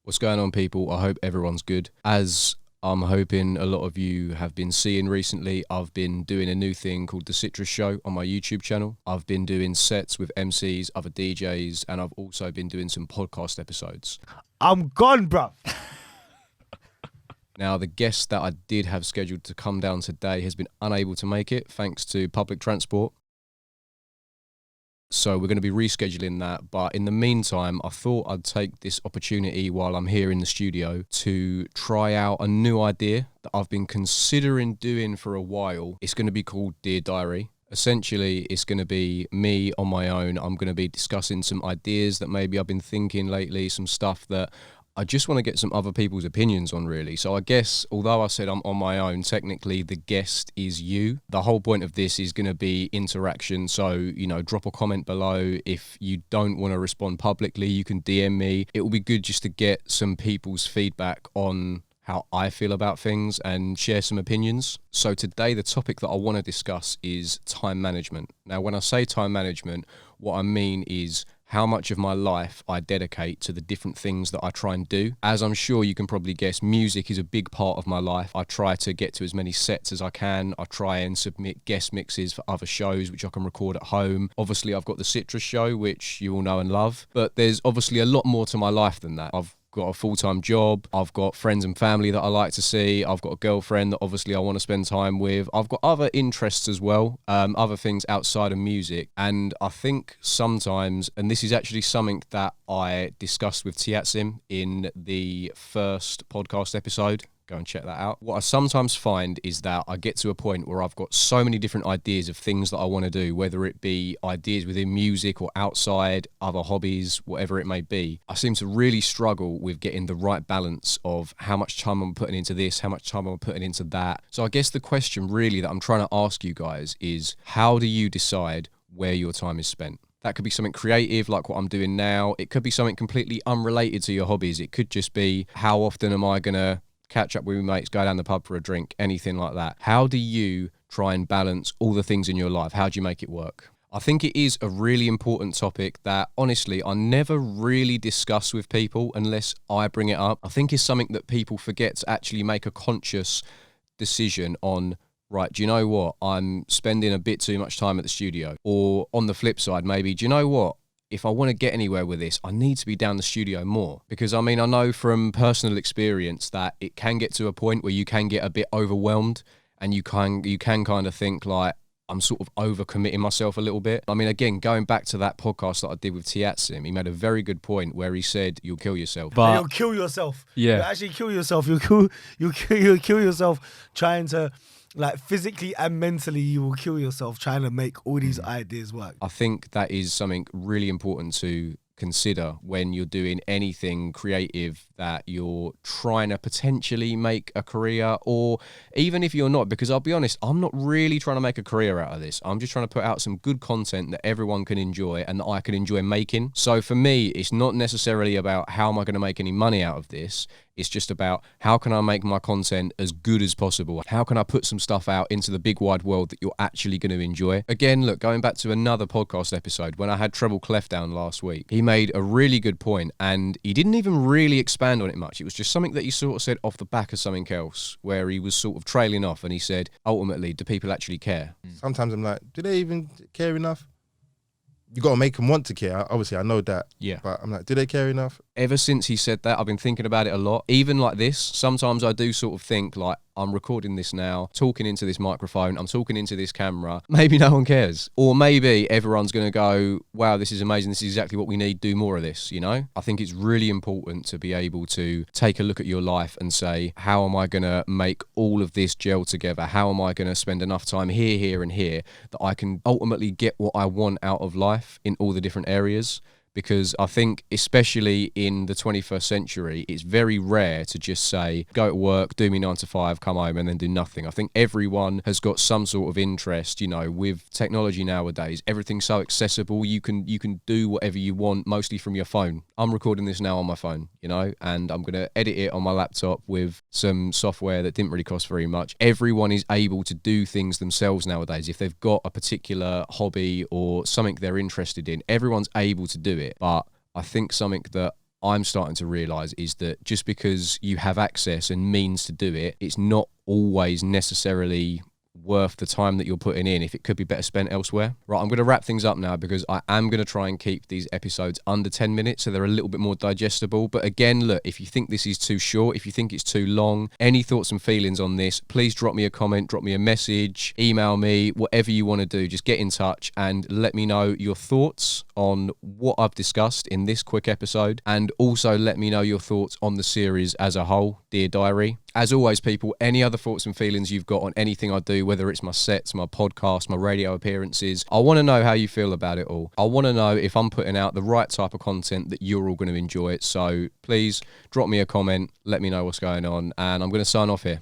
What's going on, people? I hope everyone's good. As I'm hoping a lot of you have been seeing recently, I've been doing a new thing called The Citrus Show on my YouTube channel. I've been doing sets with MCs, other DJs, and I've also been doing some podcast episodes. I'm gone, bruv. Now, the guest that I did have scheduled to come down today has been unable to make it thanks to public transport. So we're going to be rescheduling that. But in the meantime, I thought I'd take this opportunity while I'm here in the studio to try out a new idea that I've been considering doing for a while. It's going to be called Dear Diary. Essentially, it's going to be me on my own. I'm going to be discussing some ideas that maybe I've been thinking lately, some stuff that I just want to get some other people's opinions on, really. So I guess, although I said I'm on my own, technically the guest is you. The whole point of this is going to be interaction. So, drop a comment below. If you don't want to respond publicly, you can DM me. It will be good just to get some people's feedback on how I feel about things and share some opinions. So today, the topic that I want to discuss is time management. Now, when I say time management, what I mean is how much of my life I dedicate to the different things that I try and do. As I'm sure you can probably guess, music is a big part of my life. I try to get to as many sets as I can. I try and submit guest mixes for other shows, which I can record at home. Obviously, I've got the Citrus Show, which you all know and love. But there's obviously a lot more to my life than that. I've got a full-time job, I've got friends and family that I like to see, I've got a girlfriend that obviously I want to spend time with, I've got other interests as well, other things outside of music, and I think sometimes, and this is actually something that I discussed with Tiatsim in the first podcast episode, go and check that out. What I sometimes find is that I get to a point where I've got so many different ideas of things that I want to do, whether it be ideas within music or outside, other hobbies, whatever it may be. I seem to really struggle with getting the right balance of how much time I'm putting into this, how much time I'm putting into that. So I guess the question really that I'm trying to ask you guys is, how do you decide where your time is spent? That could be something creative like what I'm doing now. It could be something completely unrelated to your hobbies. It could just be, how often am I going to catch up with my mates, go down the pub for a drink, anything like that. How do you try and balance all the things in your life? How do you make it work? I think it is a really important topic that, honestly, I never really discuss with people unless I bring it up. I think it's something that people forget to actually make a conscious decision on. Right, do you know what? I'm spending a bit too much time at the studio. Or on the flip side, maybe, do you know what? If I want to get anywhere with this, I need to be down the studio more. Because, I know from personal experience that it can get to a point where you can get a bit overwhelmed and you can kind of think like, I'm sort of overcommitting myself a little bit. Again, going back to that podcast that I did with Tiatsim, he made a very good point where he said, you'll kill yourself. But you'll kill yourself. Yeah. You'll actually kill yourself. You'll kill yourself trying to, like, physically and mentally, you will kill yourself trying to make all these ideas work. I think that is something really important to consider when you're doing anything creative that you're trying to potentially make a career, or even if you're not, because I'll be honest, I'm not really trying to make a career out of this. I'm just trying to put out some good content that everyone can enjoy and that I can enjoy making. So for me, it's not necessarily about how am I going to make any money out of this. It's just about how can I make my content as good as possible? How can I put some stuff out into the big wide world that you're actually going to enjoy? Again, look, going back to another podcast episode, when I had Treble Clef down last week, he made a really good point and he didn't even really expand on it much. It was just something that he sort of said off the back of something else where he was sort of trailing off, and he said, ultimately, do people actually care? Sometimes I'm like, do they even care enough? You got to make them want to care. Obviously, I know that. Yeah. But I'm like, do they care enough? Ever since he said that, I've been thinking about it a lot. Even like this, sometimes I do sort of think like, I'm recording this now, talking into this microphone, I'm talking into this camera. Maybe no one cares. Or maybe everyone's going to go, wow, this is amazing. This is exactly what we need. Do more of this, I think it's really important to be able to take a look at your life and say, how am I going to make all of this gel together? How am I going to spend enough time here, here, and here that I can ultimately get what I want out of life in all the different areas? Because I think, especially in the 21st century, it's very rare to just say, go to work, do me 9 to 5, come home, and then do nothing. I think everyone has got some sort of interest, with technology nowadays. Everything's so accessible. You can do whatever you want, mostly from your phone. I'm recording this now on my phone, and I'm going to edit it on my laptop with some software that didn't really cost very much. Everyone is able to do things themselves nowadays. If they've got a particular hobby or something they're interested in, everyone's able to do it. But I think something that I'm starting to realise is that just because you have access and means to do it, it's not always necessarily worth the time that you're putting in if it could be better spent elsewhere. Right, I'm going to wrap things up now because I am going to try and keep these episodes under 10 minutes so they're a little bit more digestible. But again, look, if you think this is too short, if you think it's too long, any thoughts and feelings on this, please drop me a comment, drop me a message, email me, whatever you want to do. Just get in touch and let me know your thoughts on what I've discussed in this quick episode, and also let me know your thoughts on the series as a whole, Dear Diary. As always, people, any other thoughts and feelings you've got on anything I do, whether it's my sets, my podcast, my radio appearances, I want to know how you feel about it all. I want to know if I'm putting out the right type of content that you're all going to enjoy it. So please drop me a comment, let me know what's going on, and I'm going to sign off here.